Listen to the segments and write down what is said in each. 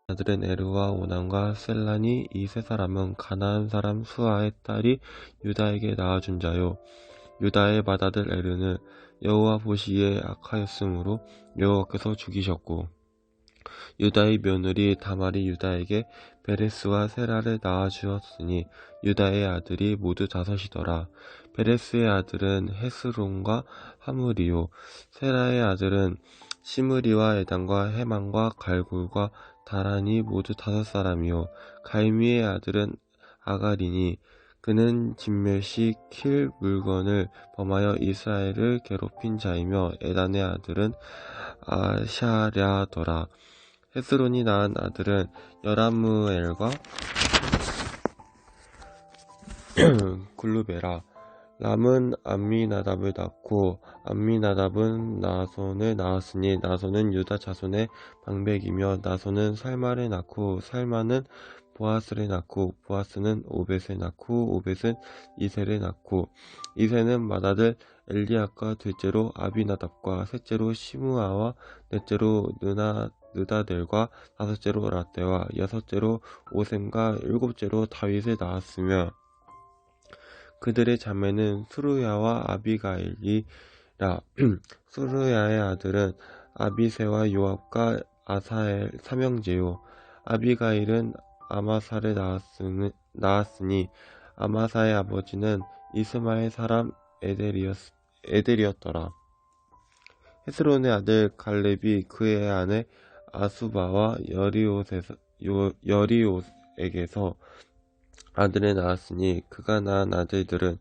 아들은 에르와 오남과 셀라니. 이 세 사람은 가나안 사람 수아의 딸이 유다에게 낳아준 자요. 유다의 맏아들 에르는 여호와 보시기에 악하였으므로 여호와께서 죽이셨고, 유다의 며느리 다말이 유다에게 베레스와 세라를 낳아주었으니 유다의 아들이 모두 5이더라. 베레스의 아들은 헤스론과 하물이요, 세라의 아들은 시므리와 에단과 헤만과 갈골과 다란이 모두 5사람이요, 갈미의 아들은 아가리니 그는 진멸시 킬 물건을 범하여 이스라엘을 괴롭힌 자이며, 에단의 아들은 아샤랴더라. 헤스론이 낳은 아들은 여라무엘과 글루베라. 람은 암미나답을 낳고 암미나답은 나손을 낳았으니 나손은 유다 자손의 방백이며, 나손은 살마를 낳고 살마는 보아스를 낳고 보아스는 오벳을 낳고 오벳은 이세를 낳고 이세는 맏아들 엘리압과 둘째로 아비나답과 셋째로 시므아와 넷째로 느다델과 다섯째로 라떼와 여섯째로 오셈과 일곱째로 다윗을 낳았으며, 그들의 자매는 수르야와 아비가일이라. 수르야의 아들은 아비새와 요압과 아사엘 삼형제요, 아비가일은 아마사를 낳았으니 아마사의 아버지는 이스마엘 사람 에델이었더라. 헤스론의 아들 갈렙이 그의 아내 아수바와 여리옷에게서 아들을 낳았으니 그가 낳은 아들들은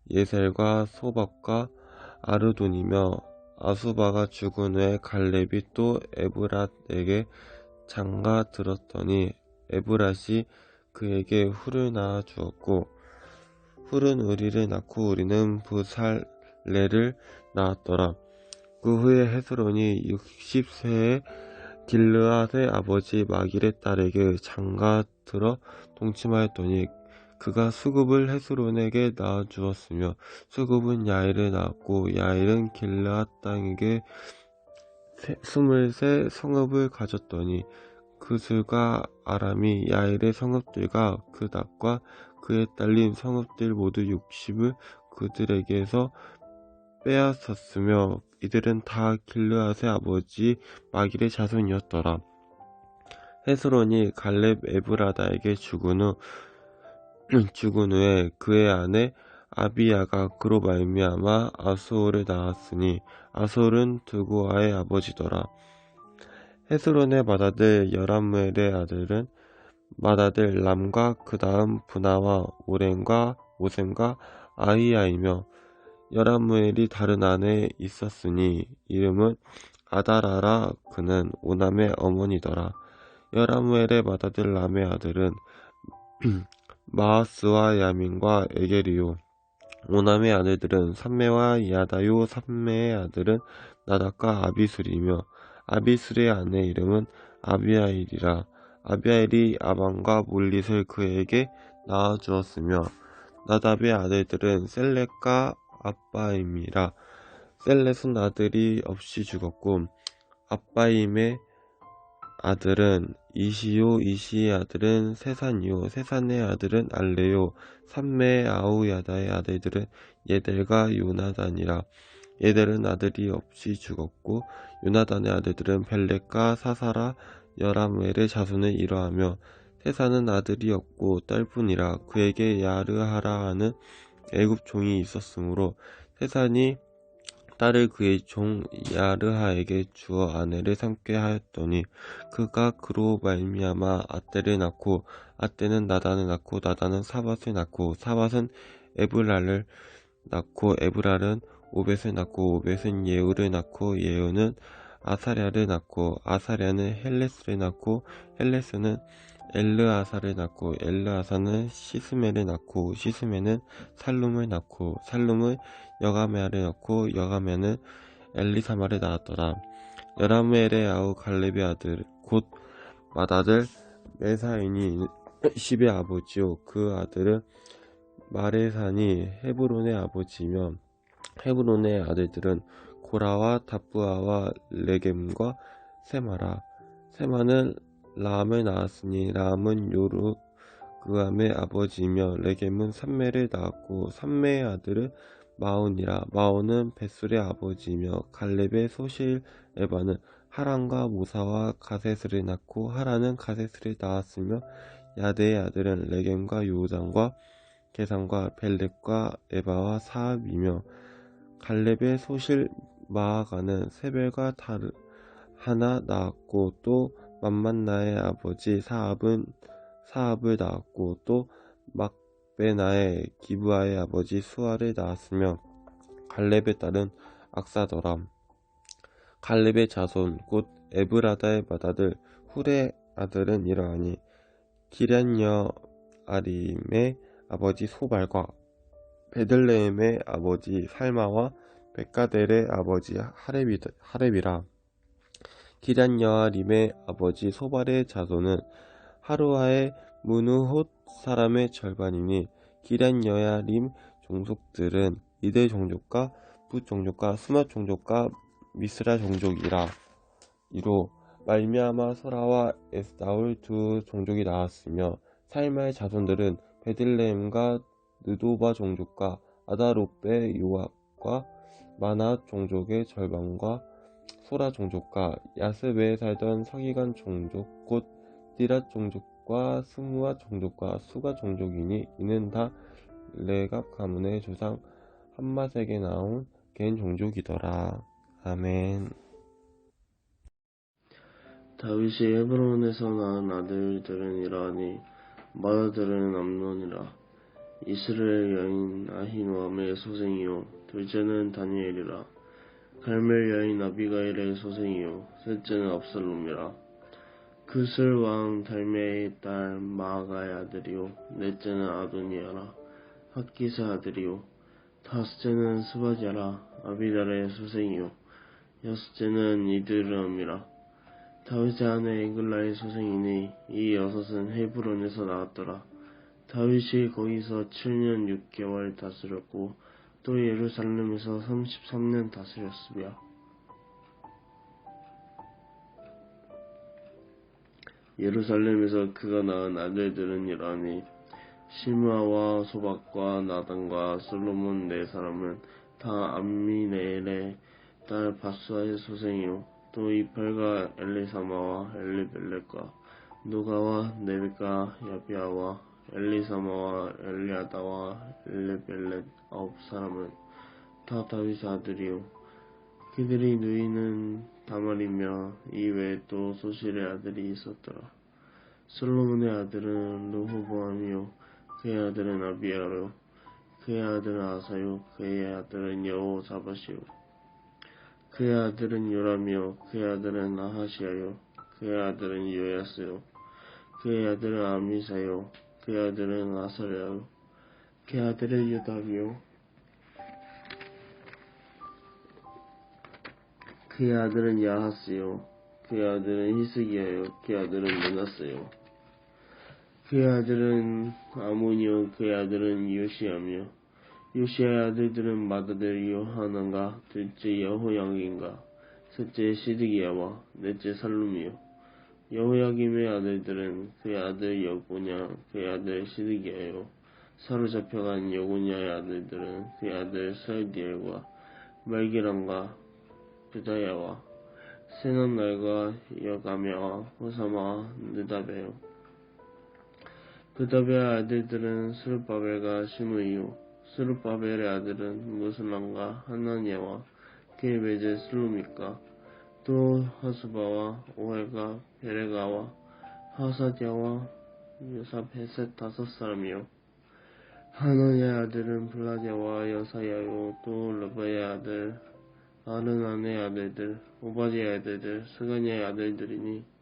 예셀과 소박과 아르돈이며, 아수바가 죽은 후에 갈렙이 또 에브랏에게 장가 들었더니 에브랏이 그에게 훌을 낳아 주었고, 훌은 우리를 낳고 우리는 부살레를 낳았더라. 그 후에 헤스론이 60세에 길르앗의 아버지 마길의 딸에게 장가 들어 동침하였더니 그가 수굽을 헤스론에게 낳아주었으며, 수굽은 야일을 낳았고 야일은 길르앗 땅에게 23 성읍을 가졌더니 그술과 아람이 야일의 성읍들과 그 납과 그의 딸린 성읍들 모두 60을 그들에게서 빼앗았으며, 이들은 다 길르앗의 아버지 마길의 자손이었더라. 헤스론이 갈렙 에브라다에게 죽은 후에 그의 아내 아비야가 그로 말미암아 아수올을 낳았으니 아수올은 드고아의 아버지더라. 헤스론의 맏아들 여라무엘의 아들은 맏아들 람과 그 다음 분하와 오렘과 오셈과 아히야이며, 여라무엘이 다른 아내 있었으니 이름은 아다라라. 그는 오남의 어머니더라. 여라무엘의 맏아들 람의 아들은 마하스와 야민과 에게리요, 오남의 아들들은 삼메와 야다요. 삼메의 아들은 나답과 아비술이며, 아비술의 아내 이름은 아비아일이라. 아비아일이 아방과 몰릿을 그에게 낳아주었으며, 나답의 아들들은 셀렛과 아빠임이라. 셀렛은 아들이 없이 죽었고, 아빠임의 아들은 이시요, 이시의 아들은 세산이요, 세산의 아들은 알레요, 삼메의 아우야다의 아들들은 예델과 요나단이라. 예델은 아들이 없이 죽었고, 요나단의 아들들은 벨렉과 사사라. 여라무엘의 자손을 이러하며, 세산은 아들이 없고 딸뿐이라. 그에게 야르하라 하는 애굽 종이 있었으므로 세산이 딸을 그의 종 야르하에게 주어 아내를 삼게 하였더니, 그가 그로 말미암아 아떼를 낳고 아떼는 나단을 낳고 나단은 사밧을 낳고 사밧은 에브랄을 낳고 에브랄은 오벳을 낳고 오벳은 예후를 낳고 예후는 아사랴를 낳고 아사랴는 헬레스를 낳고 헬레스는 엘르아사를 낳고 엘르아사는 시스메를 낳고 시스메는 살룸을 낳고 살룸은 여가메아를 낳고 여가메아는 엘리사마를 낳았더라. 여라무엘의 아우 갈렙의 아들 곧 맏아들 메사인이 십의 아버지요. 그 아들은 마레산이 헤브론의 아버지며 헤브론의 아들들은 고라와 다부아와 레겜과 세마라. 세마는 라암을 낳았으니 라암은 요르그암의 아버지이며 레겜은 삼매를 낳았고 삼매의 아들은 마온이라. 마온은 벳술의 아버지이며 갈렙의 소실 에바는 하란과 모사와 가세스를 낳고 하란은 가세스를 낳았으며 야대의 아들은 레겜과 요장과 게산과 벨렉과 에바와 사압이며 갈렙의 소실 마아가는 세벨과 하나 낳았고 또 맘만나의 아버지 사압을 낳았고 또 막베나의 기브아의 아버지 수아를 낳았으며 갈렙의 딸은 악사더라. 갈렙의 자손 곧 에브라다의 맏아들 훌의 아들은 이러하니 기럇여아림의 아버지 소발과 베들레헴의 아버지 살마와 백가델의 아버지 하렙이라. 기럇여아림의 아버지 소발의 자손은 하루아의 무누톳 사람의 절반이니 기럇여아림 종족들은 이들 종족과 붓 종족과 스맛 종족과 미스라 종족이라. 이로 말미암아 소라와 에스다올 두 종족이 나왔으며 살마의 자손들은 베들레헴과 느도바 종족과 아다롯베 요압과 마낫 종족의 절반과 소라 종족과 야스베에 살던 서기관 종족 곧 디랏 종족과 스무아 종족과 수가 종족이니 이는 다 레갑 가문의 조상 함맛에게 나온 겐 종족이더라. 아멘. 다윗이 헤브론에서 낳은 아들들은 이러하니 맏아들은 암논이라. 이스라엘 여인 아히노암의 소생이요 둘째는 다니엘이라. 갈멜 여인 아비가일의 소생이요 셋째는 압살롬이라. 그슬 왕 달메의 딸 마아가의 아들이요 넷째는 아도니아라. 핫기스 아들이요 다섯째는 스바디아라. 아비달의 소생이요 여섯째는 이드람이라. 다윗의 아내 에글라의 소생이니 이 여섯은 헤브론에서 나왔더라. 다윗이 거기서 7년 6개월 다스렸고 또 예루살렘에서 33년 다스렸으며 예루살렘에서 그가 낳은 아들들은 이러하니 시므아와 소박과 나단과 솔로몬 네 사람은 다 암미네엘의 딸 바수아의 소생이요 또 이팔과 엘리사마와 엘리벨렉과 누가와 네비가 야비아와 엘리사마와 엘리아다와 엘리벨렉 9사람은 다 다윗의 아들이요 그들이 누이는 다말이며 이 외에 또 소실의 아들이 있었더라. 솔로몬의 아들은 르호보암이요 그의 아들은 아비야요 그의 아들은 아사요 그의 아들은 여호사밧이요 그의 아들은 요람이요 그의 아들은 아하시아요 그의 아들은 요야스요 그의 아들은 아미사요 그의 아들은 아사랴요 그의 아들은 요담이요 그의 아들은 야하스요 그의 아들은 히스기야요 그의 아들은 므낫세요 그의 아들은 아몬이요 그의 아들은 요시야며 요시야의 아들들은 맏아들 요하난과 둘째 여호야긴과 셋째 시드기야와 넷째 살룸이요 여호야김의 아들들은 그의 아들 여고냐 그의 아들 시드기야요 사로잡혀간 여고냐의 아들들은 그의 아들 스알디엘과 말기람과 부다야와 세난날과 여가메와 호사마와 느다베요 느다베의 아들들은 스룹바벨과 시므이요 스룹바벨의 아들은 무슬람과 하나니아와 그의 배제 슬루믹과 또 하수바와 오헬과 베레가와 하사디아와 요사베셋 5사람이요 하나니아의 아들은 블라디아와 여사야요 또 르바의 아들 아르난의 아들들 오바디의 아들들 스가냐의 아들들이니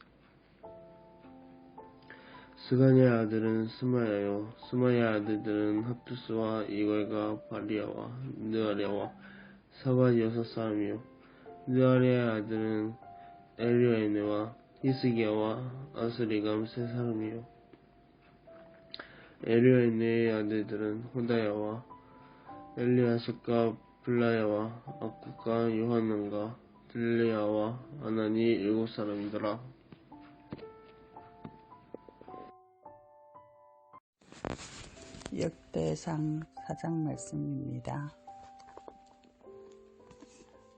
스가냐의 아들은 스마야요 스마야의 아들들은 합두스와 이걸과 바리아와 느아랴와 사밧 6사람이요 느아랴의 아들은 엘리에네와 히스기야와 아스리감 3사람이요 에르야의 아들들은 호다야와 엘리아십과 블라야와 아쿠과 요하난과 들레야와 아나니 7사람이더라. 역대상 4장 말씀입니다.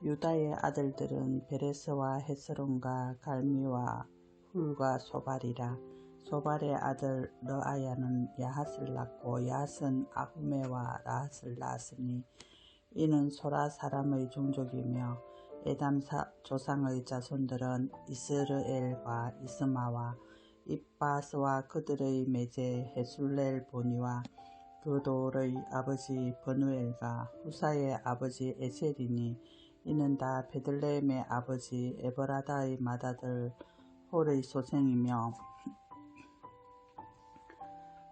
유다의 아들들은 베레스와 헤스론과 갈미와 훌과 소발이라. 소발의 아들 르아야는 야핫을 낳고 야핫은 아후메와 라핫을 낳았으니 이는 소라 사람의 종족이며 에담 조상의 자손들은 이스르엘과 이스마와 입바스와 그들의 매제 헤술렐 보니와 그 돌의 아버지 버누엘과 후사의 아버지 에셀이니 이는 다 베들레헴의 아버지 에버라다의 맏아들 홀의 소생이며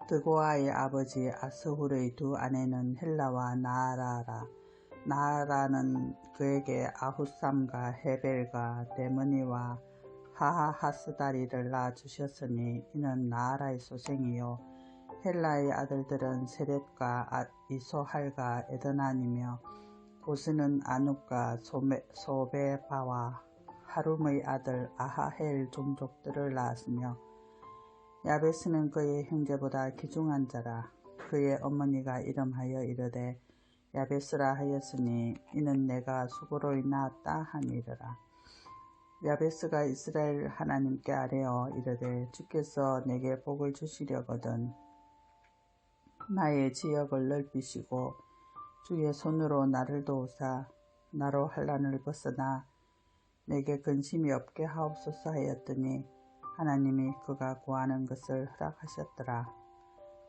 드고아의 아버지 아스훌의 두 아내는 헬라와 나아라라. 나아라는 그에게 아후삼과 헤벨과 데므니와 하하하스다리를 낳아주셨으니 이는 나아라의 소생이요 헬라의 아들들은 세렙과 이소할과 에드난이며 고스는 아눕과 소베바와 하룸의 아들 아하헬 종족들을 낳았으며 야베스는 그의 형제보다 귀중한 자라. 그의 어머니가 이름하여 이르되 야베스라 하였으니 이는 내가 수고로 낳았다 하니라. 야베스가 이스라엘 하나님께 아뢰어 이르되 주께서 내게 복을 주시려거든 나의 지역을 넓히시고 주의 손으로 나를 도우사 나로 환난을 벗어나 내게 근심이 없게 하옵소서 하였더니 하나님이 그가 구하는 것을 허락하셨더라.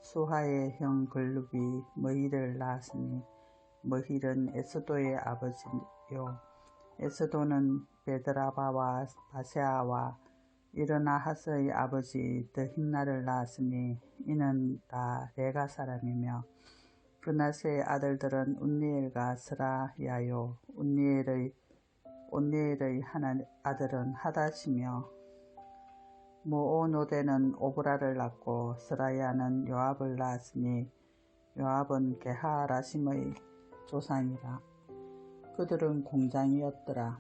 수하의 형 글룹이 머힐을 낳았으니 머힐은 에스도의 아버지요 에스도는 베드라바와 바세아와 이르나하스의 아버지 드힌나를 낳았으니 이는 다 레가 사람이며 브나스의 아들들은 운니엘과 스라야요 운니엘의 아들은 하닷이며 무오노데는 오브라를 낳고 스라야는 요압을 낳았으니 요압은 게하라심의 조상이라. 그들은 공장이었더라.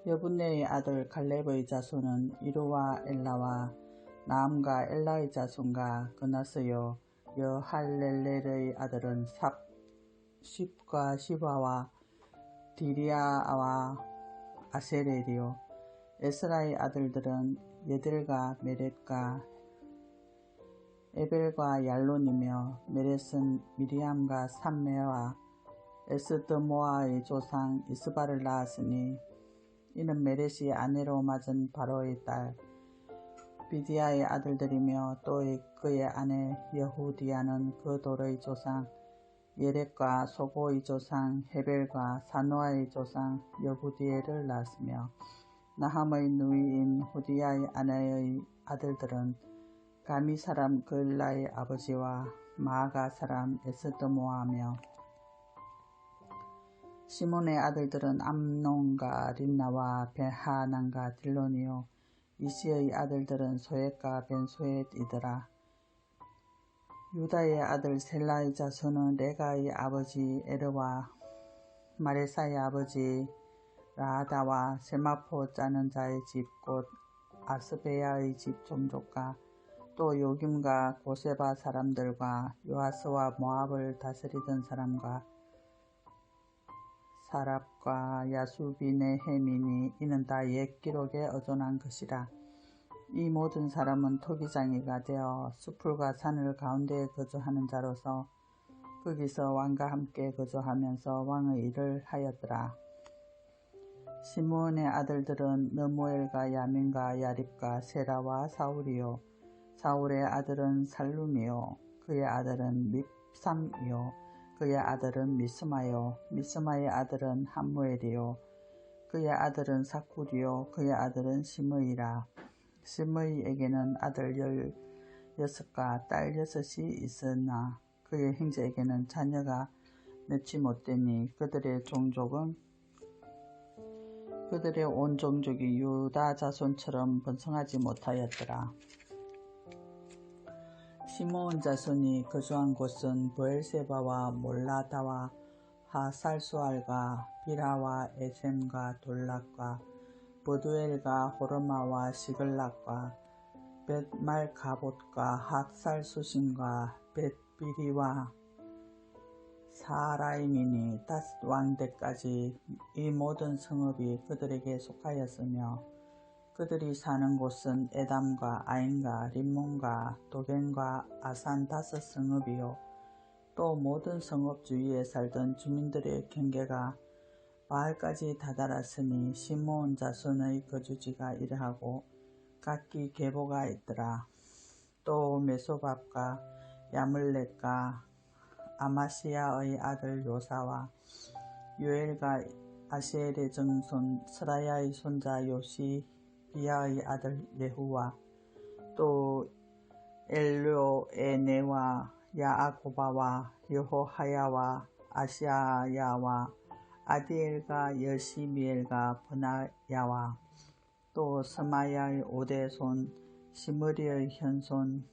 여분네의 아들 갈렙의 자손은 이루와 엘라와 나암과 엘라의 자손과 그나스요 여할렐렐의 아들은 십과 시바와 디리아와 아세렐이요 에스라의 아들들은 예델과 메렛과 에벨과 얄론이며 메렛은 미리암과 삼메와 에스드모아의 조상 이스바를 낳았으니 이는 메렛이 아내로 맞은 바로의 딸 비디아의 아들들이며 또 그의 아내 여후디아는 그 돌의 조상 예렉과 소고의 조상 헤벨과 사노아의 조상 여부디엘을 낳았으며 나함의 누이인 후디아의 아내의 아들들은 가미 사람 그일라의 아버지와 마아가 사람 에스드모아며 시몬의 아들들은 암논과 린나와 베하난과 딜론이요 이시의 아들들은 소엣과 벤소엣이더라. 유다의 아들 셀라의 자손은 레가의 아버지 에르와 마레사의 아버지 라하다와 세마포 짜는 자의 집 곧 아스베야의 집 종족과 또 요김과 고세바 사람들과 요아스와 모압을 다스리던 사람과 사랍과 야수비네헤민이 이는 다 옛 기록에 의존한 것이라. 이 모든 사람은 토기장이가 되어 수풀과 산을 가운데에 거주하는 자로서 거기서 왕과 함께 거주하면서 왕의 일을 하였더라. 시므온의 아들들은 느무엘과 야민과 야립과 세라와 사울이요 사울의 아들은 살룸이요 그의 아들은 밉삼이요 그의 아들은 미스마요 미스마의 아들은 함무엘이요 그의 아들은 사쿨이요 그의 아들은 시므이라. 시므이에게는 아들 16과 딸 6이 있으나 그의 형제에게는 자녀가 맺지 못되니 그들의 온 종족이 유다 자손처럼 번성하지 못하였더라. 시므온 자손이 거주한 곳은 브엘세바와 몰라다와 하살수알과 비라와 에셈과 돌락과 버두엘과 호르마와 시글락과 벳말가봇과 학살수심과 벳비리와 사라임이니 다스 왕대까지 이 모든 성읍이 그들에게 속하였으며 그들이 사는 곳은 에담과 아인과 림몬과 도겐과 아산 다섯 성읍이요 또 모든 성읍 주위에 살던 주민들의 경계가 마을까지 다다랐으니 시므온 자손의 거주지가 이러하고 각기 계보가 있더라. 또 메소밥과 야물렉과 아마시야의 아들 요사와 요엘과 아시엘의 정손 스라야의 손자 요시비야의 아들 예후와 또 엘료에네와 야아고바와 여호하야와 아시아야와 아디엘과 여시미엘과 버나야와 또 스마야의 오대손 시므리의 현손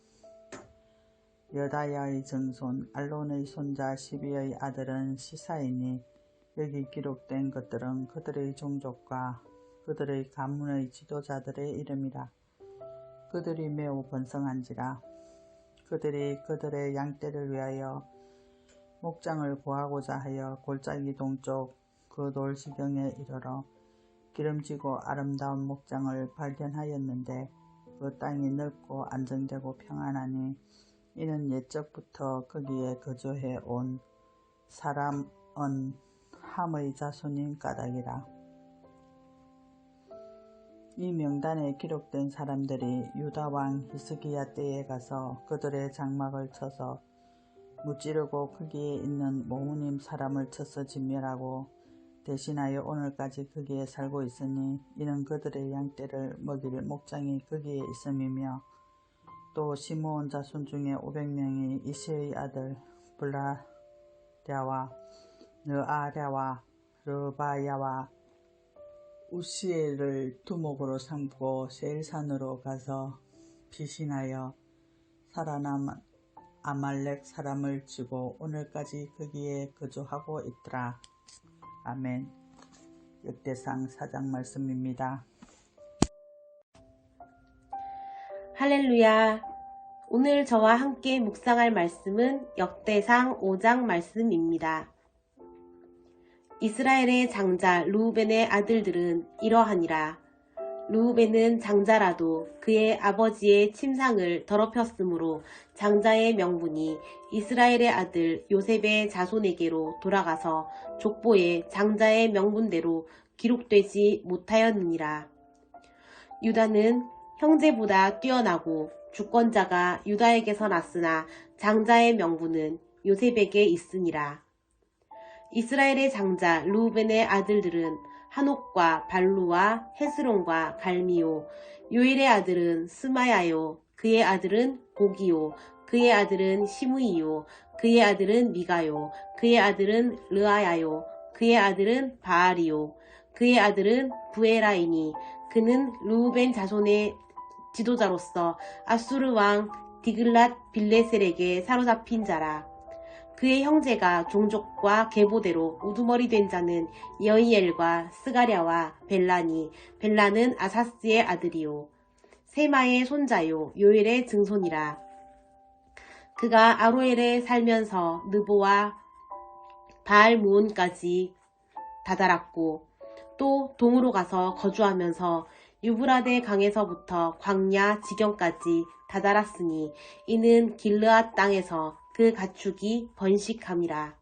여다야의 정손 알론의 손자 시비의 아들은 시사이니 여기 기록된 것들은 그들의 종족과 그들의 가문의 지도자들의 이름이라. 그들이 매우 번성한지라. 그들이 그들의 양떼를 위하여 목장을 구하고자 하여 골짜기 동쪽 그 돌시경에 이르러 기름지고 아름다운 목장을 발견하였는데 그 땅이 넓고 안정되고 평안하니 이는 옛적부터 거기에 거주해 온 사람은 함의 자손인 까닭이라. 이 명단에 기록된 사람들이 유다 왕 히스기야 때에 가서 그들의 장막을 쳐서 무찌르고 거기에 있는 모우님 사람을 쳐서 진멸하고 대신하여 오늘까지 거기에 살고 있으니 이는 그들의 양떼를 먹일 목장이 거기에 있음이며 또 시므온 자손 중에 500명이 이시의 아들 블라랴와 느아랴와 르바야와 우시엘을 두목으로 삼고 세일산으로 가서 피신하여 살아남은 아말렉 사람을 치고 오늘까지 거기에 거주하고 있더라. 아멘. 역대상 4장 말씀입니다. 할렐루야. 오늘 저와 함께 묵상할 말씀은 역대상 5장 말씀입니다. 이스라엘의 장자 르우벤의 아들들은 이러하니라. 르우벤은 장자라도 그의 아버지의 침상을 더럽혔으므로 장자의 명분이 이스라엘의 아들 요셉의 자손에게로 돌아가서 족보에 장자의 명분대로 기록되지 못하였느니라. 유다는 형제보다 뛰어나고 주권자가 유다에게서 났으나 장자의 명분은 요셉에게 있으니라. 이스라엘의 장자 르우벤의 아들들은 한옥과 발루와 헤스론과 갈미요. 요엘의 아들은 스마야요. 그의 아들은 고기요. 그의 아들은 시므이요. 그의 아들은 미가요. 그의 아들은 르아야요. 그의 아들은 바알이요. 그의 아들은 부에라이니 그는 르우벤 자손의 지도자로서 아수르 왕 디글랏 빌레셀에게 사로잡힌 자라. 그의 형제가 종족과 계보대로 우두머리 된 자는 여이엘과 스가랴와 벨라니. 벨라는 아사스의 아들이요. 세마의 손자요. 요엘의 증손이라. 그가 아로엘에 살면서 느보와 바알무온까지 다다랐고 또 동으로 가서 거주하면서 유브라데 강에서부터 광야 지경까지 다다랐으니 이는 길르앗 땅에서 그 가축이 번식함이라.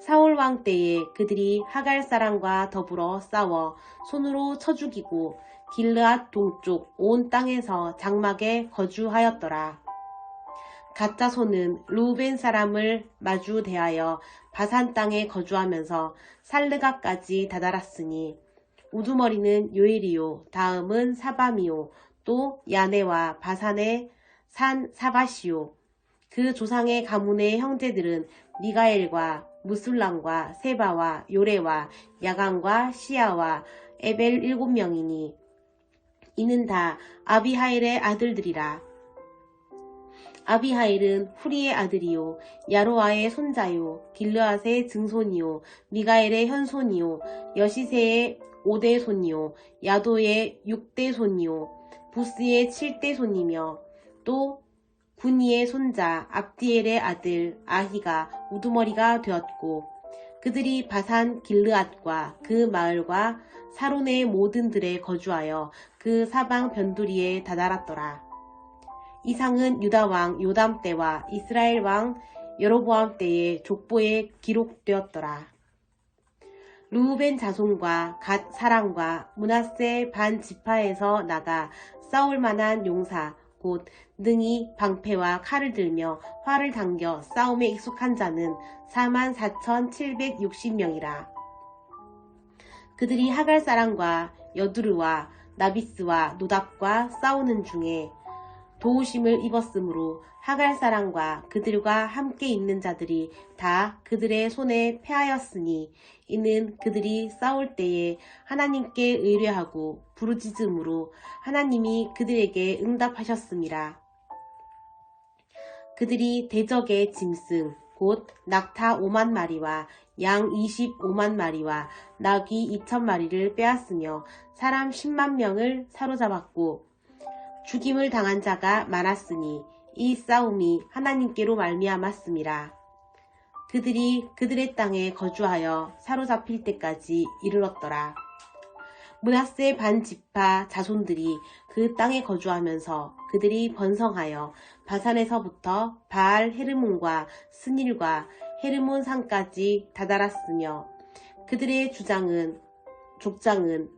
사울 왕 때에 그들이 하갈 사람과 더불어 싸워 손으로 쳐 죽이고 길르앗 동쪽 온 땅에서 장막에 거주하였더라. 갓자손은 르우벤 사람을 마주 대하여 바산 땅에 거주하면서 살르가까지 다다랐으니 우두머리는 요엘이요. 다음은 사밤이요. 또 야네와 바산의 산 사바시요. 그 조상의 가문의 형제들은 미가엘과 무술람과 세바와 요레와 야간과 시야와 에벨 7명이니 이는 다 아비하일의 아들들이라. 아비하일은 후리의 아들이요 야로아의 손자요 길르앗의 증손이요 미가엘의 현손이요 여시세의 5대 손이요 야도의 6대 손이요 부스의 7대 손이며 또 군이의 손자 압디엘의 아들 아히가 우두머리가 되었고 그들이 바산 길르앗과 그 마을과 사론의 모든 들에 거주하여 그 사방 변두리에 다다랐더라. 이상은 유다 왕 요담 때와 이스라엘 왕 여로보암 때의 족보에 기록되었더라. 르우벤 자손과 갓 사람과 므낫세 반 지파에서 나가 싸울 만한 용사 곧 능히 방패와 칼을 들며 활을 당겨 싸움에 익숙한 자는 44,760명이라. 그들이 하갈 사람과 여두르와 나비스와 노답과 싸우는 중에 도우심을 입었으므로 하갈 사람과 그들과 함께 있는 자들이 다 그들의 손에 패하였으니 이는 그들이 싸울 때에 하나님께 의뢰하고 부르짖음으로 하나님이 그들에게 응답하셨음이라. 그들이 대적의 짐승 곧 낙타 5만 마리와 양 25만 마리와 나귀 2천 마리를 빼앗으며 사람 10만 명을 사로잡았고 죽임을 당한 자가 많았으니 이 싸움이 하나님께로 말미암았음이라. 그들이 그들의 땅에 거주하여 사로잡힐 때까지 이르렀더라. 므낫세 반 지파 자손들이 그 땅에 거주하면서 그들이 번성하여 바산에서부터 바알 헤르몬과 스닐과 헤르몬 산까지 다다랐으며 그들의 족장은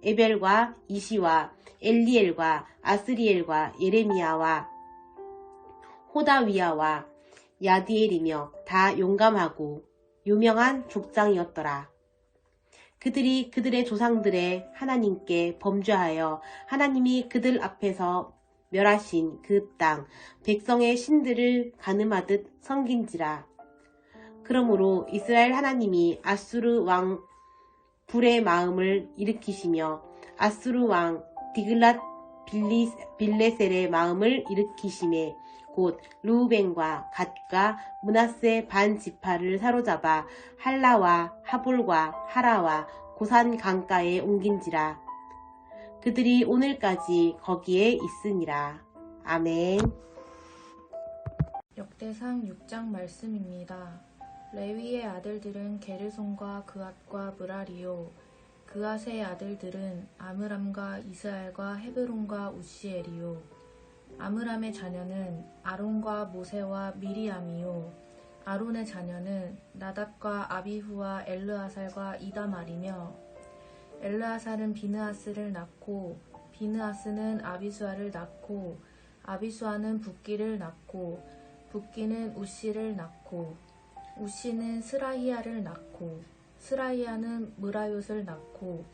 에벨과 이시와 엘리엘과 아스리엘과 예레미야와 호다위야와 야디엘이며 다 용감하고 유명한 족장이었더라. 그들이 그들의 조상들의 하나님께 범죄하여 하나님이 그들 앞에서 멸하신 그 땅 백성의 신들을 가늠하듯 섬긴지라. 그러므로 이스라엘 하나님이 아수르 왕 불의 마음을 일으키시며 아수르 왕 디글랏 빌레셀의 마음을 일으키심에 곧 르우벤과 갓과 므낫세 반 지파를 사로잡아 할라와 하볼과 하라와 고산 강가에 옮긴지라. 그들이 오늘까지 거기에 있으니라. 아멘. 역대상 6장 말씀입니다. 레위의 아들들은 게르손과 그앗과 므라리요. 그앗의 아들들은 아므람과 이스알과 헤브론과 우시엘이요. 아므람의 자녀는 아론과 모세와 미리암이요. 아론의 자녀는 나답과 아비후와 엘르아살과 이다말이며 엘르아살은 비느하스를 낳고 비느하스는 아비수아를 낳고 아비수아는 붓기를 낳고 붓기는 우시를 낳고 우시는 스라이야를 낳고 스라이야는 무라욤을 낳고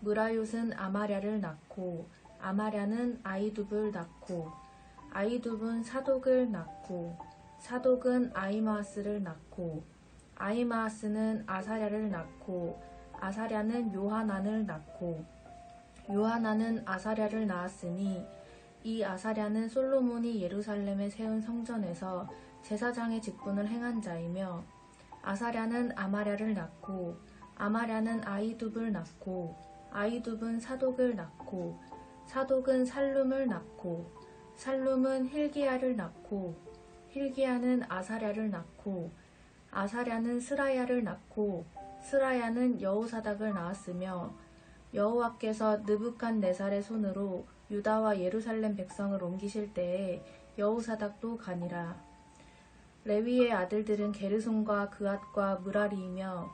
무라욤은 아마랴를 낳고 아마랴는 아이둡을 낳고 아이둡은 사독을 낳고 사독은 아이마아스를 낳고 아이마아스는 아사랴를 낳고 아사랴는 요하난을 낳고 요하난은 아사랴를 낳았으니 이 아사랴는 솔로몬이 예루살렘에 세운 성전에서 제사장의 직분을 행한 자이며 아사랴는 아마랴를 낳고 아마랴는 아이둡을 낳고 아이둡은 사독을 낳고 사독은 살룸을 낳고 살룸은 힐기야를 낳고 힐기야는 아사랴를 낳고 아사랴는 스라야를 낳고 스라야는 여호사닥을 낳았으며 여호와께서 느부갓네살의 손으로 유다와 예루살렘 백성을 옮기실 때에 여호사닥도 가니라. 레위의 아들들은 게르손과 그앗과 므라리이며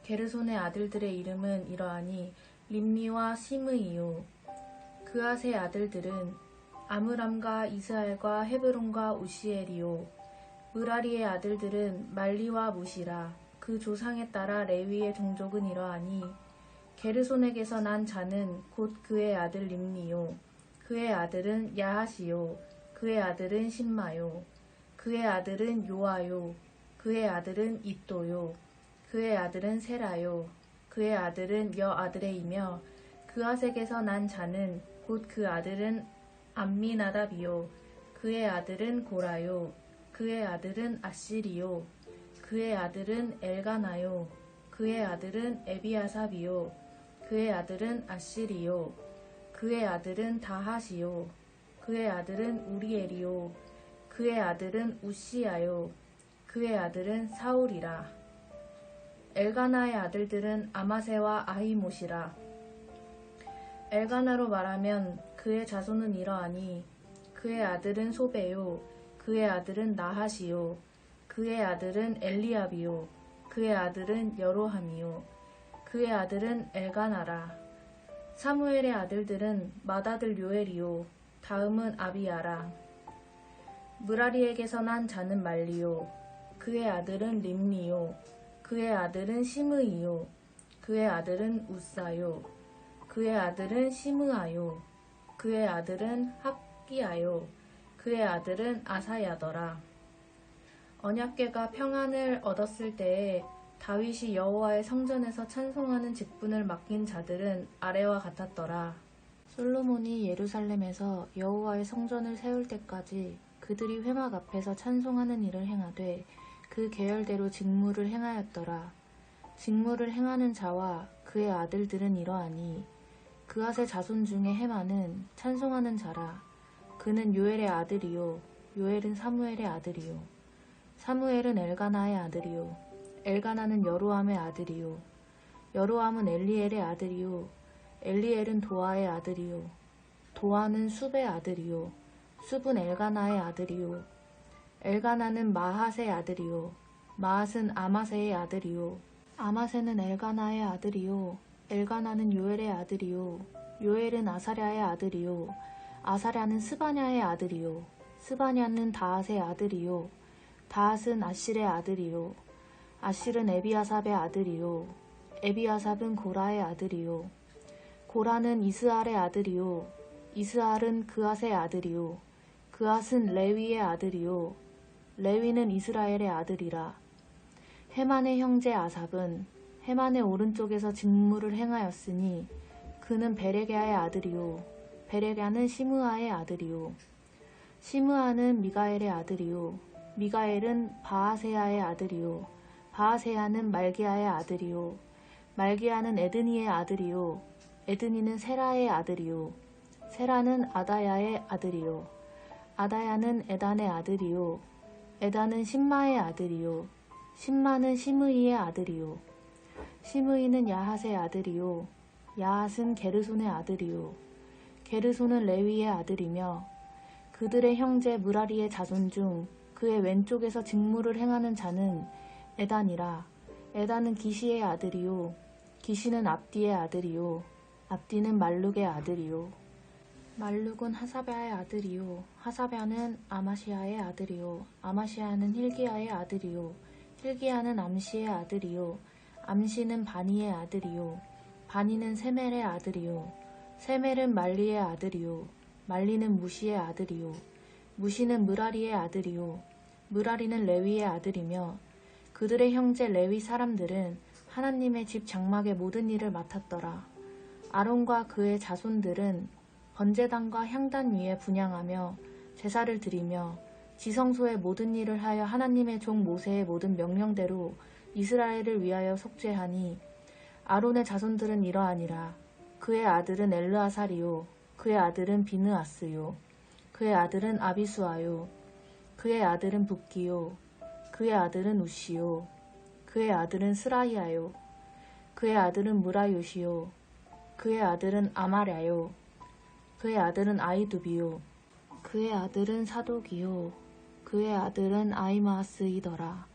게르손의 아들들의 이름은 이러하니 림미와 시므이요. 그앗의 아들들은 아므람과 이스알과 헤브론과 우시엘이요. 므라리의 아들들은 말리와 무시라. 그 조상에 따라 레위의 종족은 이러하니 게르손에게서 난 자는 곧 그의 아들 림미요. 그의 아들은 야하시요. 그의 아들은 신마요. 그의 아들은 요아요. 그의 아들은 잇도요. 그의 아들은 세라요. 그의 아들은 여아드레이며 그앗에게서 난 자는 곧 그 아들은 암미나답이요. 그의 아들은 고라요. 그의 아들은 아시리요. 그의 아들은 엘가나요. 그의 아들은 에비아삽이요. 그의 아들은 아시리요. 그의 아들은 다하시요. 그의 아들은 우리엘이요. 그의 아들은 우시야요. 그의 아들은 사울이라. 엘가나의 아들들은 아마세와 아히못이라. 엘가나로 말하면 그의 자손은 이러하니 그의 아들은 소베요. 그의 아들은 나하시요. 그의 아들은 엘리압이요. 그의 아들은 여로함이요. 그의 아들은 엘가나라. 사무엘의 아들들은 맏아들 요엘이요. 다음은 아비야라. 무라리에게서 난 자는 말리요. 그의 아들은 림니요. 그의 아들은 시므이요. 그의 아들은 우사요. 그의 아들은 시므아요. 그의 아들은 학기야요. 그의 아들은 아사야더라. 언약궤가 평안을 얻었을 때에 다윗이 여호와의 성전에서 찬송하는 직분을 맡긴 자들은 아래와 같았더라. 솔로몬이 예루살렘에서 여호와의 성전을 세울 때까지 그들이 회막 앞에서 찬송하는 일을 행하되 그 계열대로 직무를 행하였더라. 직무를 행하는 자와 그의 아들들은 이러하니 그앗의 자손 중에 헤만은 찬송하는 자라. 그는 요엘의 아들이요. 요엘은 사무엘의 아들이요. 사무엘은 엘가나의 아들이요. 엘가나는 여로함의 아들이요. 여로함은 엘리엘의 아들이요. 엘리엘은 도아의 아들이요. 도아는 숲의 아들이요. 숲은 엘가나의 아들이요. 엘가나는 마핫의 아들이요. 마핫은 아마세의 아들이요. 아마세는 엘가나의 아들이요. 엘가나는 요엘의 아들이요. 요엘은 아사랴의 아들이요. 아사랴는 스바냐의 아들이요. 스바냐는 다핫의 아들이요. 다핫은 아실의 아들이요. 아실은 에비아삽의 아들이요. 에비아삽은 고라의 아들이요. 고라는 이스알의 아들이요. 이스알은 그앗의 아들이요. 그앗은 레위의 아들이요. 레위는 이스라엘의 아들이라. 헤만의 형제 아삽은 헤만의 오른쪽에서 직무를 행하였으니 그는 베레게아의 아들이요. 베레게아는 시므아의 아들이요. 시므아는 미가엘의 아들이요. 미가엘은 바아세아의 아들이요. 바아세아는 말기야의 아들이요. 말기야는 에드니의 아들이요. 에드니는 세라의 아들이요. 세라는 아다야의 아들이요. 아다야는 에단의 아들이요. 에단은 신마의 아들이요. 신마는 시므이의 아들이요. 시므이는 야핫의 아들이요. 야핫은 게르손의 아들이요. 게르손은 레위의 아들이며 그들의 형제 무라리의 자손 중 그의 왼쪽에서 직무를 행하는 자는 에단이라. 에단은 기시의 아들이요. 기시는 압디의 아들이요. 압디는 말룩의 아들이요. 말룩은 하사베아의 아들이요. 하사베아는 아마시아의 아들이요. 아마시아는 힐기야의 아들이요. 힐기야는 암시의 아들이요. 암시는 바니의 아들이요. 바니는 세멜의 아들이요. 세멜은 말리의 아들이요. 말리는 무시의 아들이요. 무시는 무라리의 아들이요. 무라리는 레위의 아들이며 그들의 형제 레위 사람들은 하나님의 집 장막의 모든 일을 맡았더라. 아론과 그의 자손들은 번제단과 향단 위에 분향하며 제사를 드리며 지성소의 모든 일을 하여 하나님의 종 모세의 모든 명령대로 이스라엘을 위하여 속죄하니 아론의 자손들은 이러하니라. 그의 아들은 엘르아살이요. 그의 아들은 비느아스요. 그의 아들은 아비수아요. 그의 아들은 붓기요. 그의 아들은 우시요. 그의 아들은 스라이아요. 그의 아들은 무라요시요. 그의 아들은 아마랴요. 그의 아들은 아이두비요. 그의 아들은 사독이요. 그의 아들은 아이마스이더라.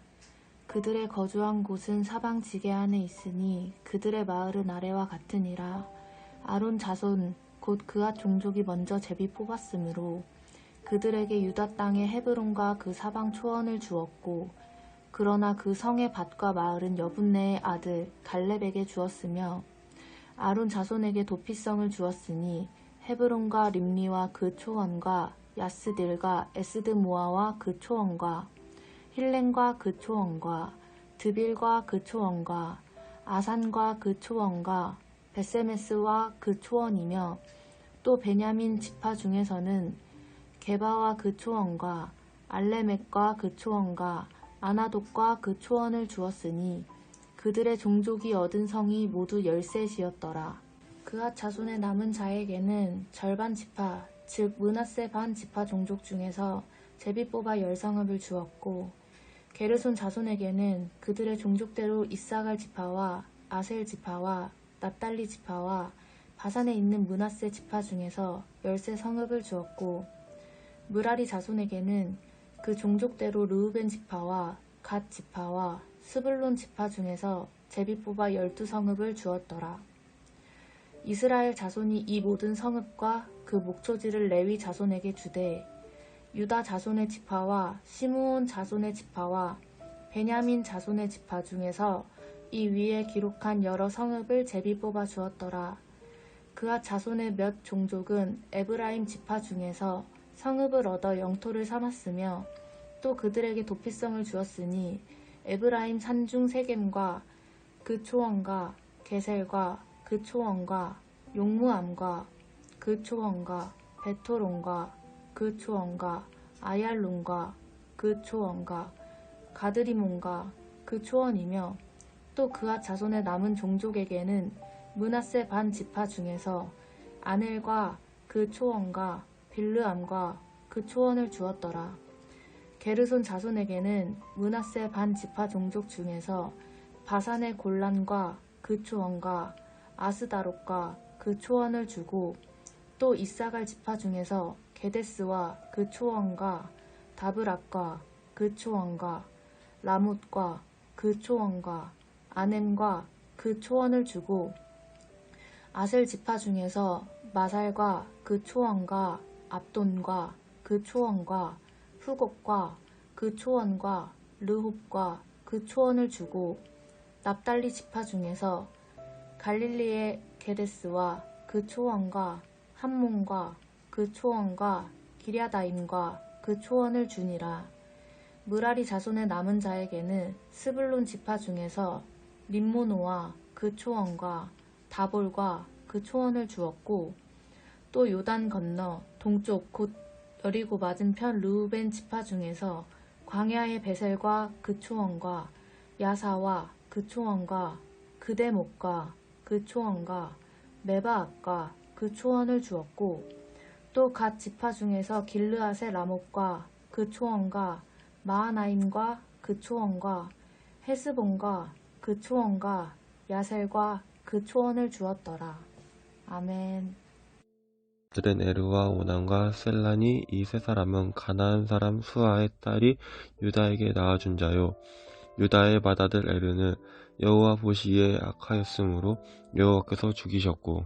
그들의 거주한 곳은 사방 지게 안에 있으니 그들의 마을은 아래와 같으니라. 아론 자손 곧 그앗 종족이 먼저 제비 뽑았으므로 그들에게 유다 땅의 헤브론과 그 사방 초원을 주었고 그러나 그 성의 밭과 마을은 여분네의 아들 갈렙에게 주었으며 아론 자손에게 도피성을 주었으니 헤브론과 림리와 그 초원과 야스딜과 에스드모아와 그 초원과 힐렌과 그 초원과 드빌과 그 초원과 아산과 그 초원과 베세메스와 그 초원이며 또 베냐민 지파 중에서는 게바와 그 초원과 알레멕과 그 초원과 아나돗과 그 초원을 주었으니 그들의 종족이 얻은 성이 모두 13이었더라. 그앗 자손의 남은 자에게는 절반 지파, 즉 므낫세 반 지파 종족 중에서 제비 뽑아 10성읍을 주었고, 게르손 자손에게는 그들의 종족대로 이사갈 지파와 아셀 지파와 납달리 지파와 바산에 있는 므낫세 지파 중에서 13성읍을 주었고, 므라리 자손에게는 그 종족대로 르우벤 지파와 갓 지파와 스불론 지파 중에서 제비 뽑아 12성읍을 주었더라. 이스라엘 자손이 이 모든 성읍과 그 목초지를 레위 자손에게 주되, 유다 자손의 지파와 시므온 자손의 지파와 베냐민 자손의 지파 중에서 이 위에 기록한 여러 성읍을 제비 뽑아 주었더라. 그앗 자손의 몇 종족은 에브라임 지파 중에서 성읍을 얻어 영토를 삼았으며, 또 그들에게 도피성을 주었으니 에브라임 산중 세겜과 그 초원과 게셀과 그 초원과 용무암과 그 초원과 베토론과 그 초원과 아얄론과 그 초원과 가드리몬과 그 초원이며, 또 그앗 자손의 남은 종족에게는 므낫세 반 지파 중에서 아넬과 그 초원과 빌르암과 그 초원을 주었더라. 게르손 자손에게는 므낫세 반 지파 종족 중에서 바산의 골란과 그 초원과 아스다롯과 그 초원을 주고, 또 이사갈 지파 중에서 게데스와 그 초원과 다브락과 그 초원과 라못과 그 초원과 아넴과 그 초원을 주고, 아셀 지파 중에서 마살과 그 초원과 압돈과 그 초원과 후곡과 그 초원과 르홉과 그 초원을 주고, 납달리 지파 중에서 갈릴리의 게데스와 그 초원과 함몬과 그 초원과 기랴다임과 그 초원을 주니라. 므라리 자손의 남은 자에게는 스불론 지파 중에서 림모노와 그 초원과 다볼과 그 초원을 주었고, 또 요단 건너 동쪽 곧 여리고 맞은편 르우벤 지파 중에서 광야의 베셀과 그 초원과 야사와 그 초원과 그데목과 그 초원과 메바앗과 그 초원을 주었고, 또 갓 지파 중에서 길르앗의 라못과 그 초원과 마하나임과 그 초원과 헤스본과 그 초원과 야셀과 그 초원을 주었더라. 아멘. 들은 에르와 오난과 셀란이 이 세 사람은 가나안 사람 수아의 딸이 유다에게 낳아준 자요. 유다의 맏아들 에르는 여호와 보시기에 악하였으므로 여호와께서 죽이셨고,